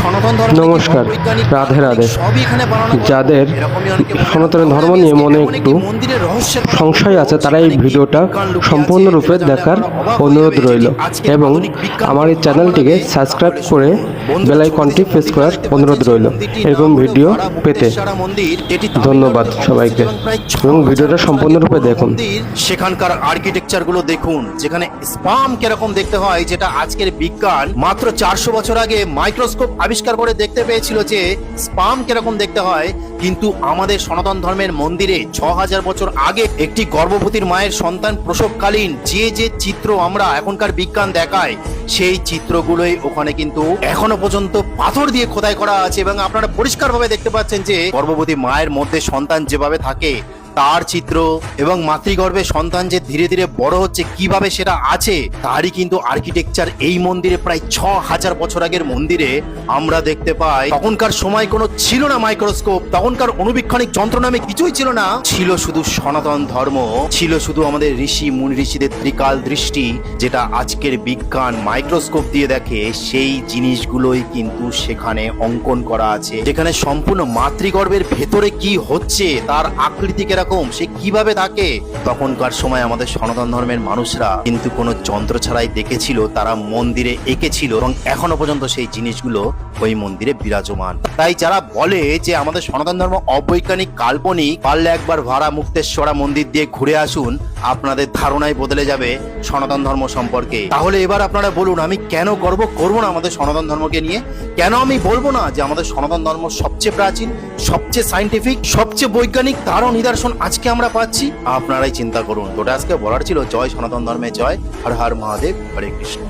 সনাতন ধর্ম নমস্কার, রাধে রাধে। যাদের সনাতন ধর্ম নিয়ে মনে একটু সংশয় আছে তারা এই ভিডিওটা সম্পূর্ণরূপে দেখার অনুরোধ রইল এবং আমার এই চ্যানেলটিকে সাবস্ক্রাইব করে বেল আইকনটি প্রেস করার অনুরোধ রইল এরকম ভিডিও পেতে। ধন্যবাদ সবাইকে এবং ভিডিওটা সম্পূর্ণরূপে দেখুন। সেখানকার আর্কিটেকচার গুলো দেখুন, যেখানে স্পাম কিরকম দেখতে হয়, যেটা আজকের বিজ্ঞান মাত্র 400 বছর আগে মাইক্রোস্কোপ আবিষ্কার করে দেখতে পেয়েছিল যে স্পাম কিরকম দেখতে হয়। কিন্তু আমাদের সনাতন ধর্মের মন্দিরে 6000 বছর আগে একটি গর্ভবতীর মায়ের সন্তান প্রসবকালীন যে চিত্র আমরা এখনকার বিজ্ঞান দেখায়, সেই চিত্রগুলোই ওখানে কিন্তু এখনো পর্যন্ত পাথর দিয়ে খোদাই করা আছে এবং আপনারা পরিষ্কারভাবে দেখতে পাচ্ছেন যে গর্ভবতী মায়ের মধ্যে সন্তান যেভাবে থাকে তার চিত্র এবং মাতৃগর্ভে সন্তান যে ধীরে ধীরে বড় হচ্ছে কিভাবে সেটা আছে, তারই কিন্তু আর্কিটেকচার এই মন্দিরে প্রায় 6000 বছর আগের মন্দিরে আমরা দেখতে পাই। তখনকার সময় কোনো ছিল না মাইক্রোস্কোপ, তখনকার অনুবীক্ষণিক যন্ত্র নামে কিছুই ছিল না, ছিল শুধু সনাতন ধর্ম, ছিল শুধু আমাদের ঋষি মুনি ঋষিদের ত্রিকাল দৃষ্টি, যেটা আজকের বিজ্ঞান মাইক্রোস্কোপ দিয়ে দেখে সেই জিনিসগুলোই কিন্তু সেখানে অঙ্কন করা আছে। যেখানে সম্পূর্ণ মাতৃগর্ভের ভেতরে কি হচ্ছে, তার আকৃতি এরকম, সে কিভাবে থাকে, তখনকার সময় আমাদের সনাতন ধর্মের মানুষরা কিন্তু কোনো যন্ত্র ছাড়াই দেখেছিল, তারা মন্দিরে এঁকেছিল এবং এখনো পর্যন্ত সেই জিনিসগুলো ওই মন্দিরে বিরাজমান। তাই যারা বলে যে আমাদের সনাতন ধর্ম অবৈজ্ঞানিক কাল্পনিক, পারলে একবার ভাড়া মুক্তেশ্বরা মন্দির দিয়ে ঘুরে আসুন, আপনাদের ধারণাই বদলে যাবে সনাতন ধর্ম সম্পর্কে। তাহলে এবার আপনারা বলুন, আমি কেন গর্ব করব না আমাদের সনাতন ধর্মকে নিয়ে? কেন আমি বলবো না যে আমাদের সনাতন ধর্ম সবচেয়ে প্রাচীন, সবচেয়ে সাইন্টিফিক, সবচেয়ে বৈজ্ঞানিক? তারও নিদর্শন আজকে আমরা পাচ্ছি। আপনারাই চিন্তা করুন। ওটা আজকে বলার ছিল। জয় সনাতন ধর্মে জয়। হর হর মহাদেব, হরে কৃষ্ণ।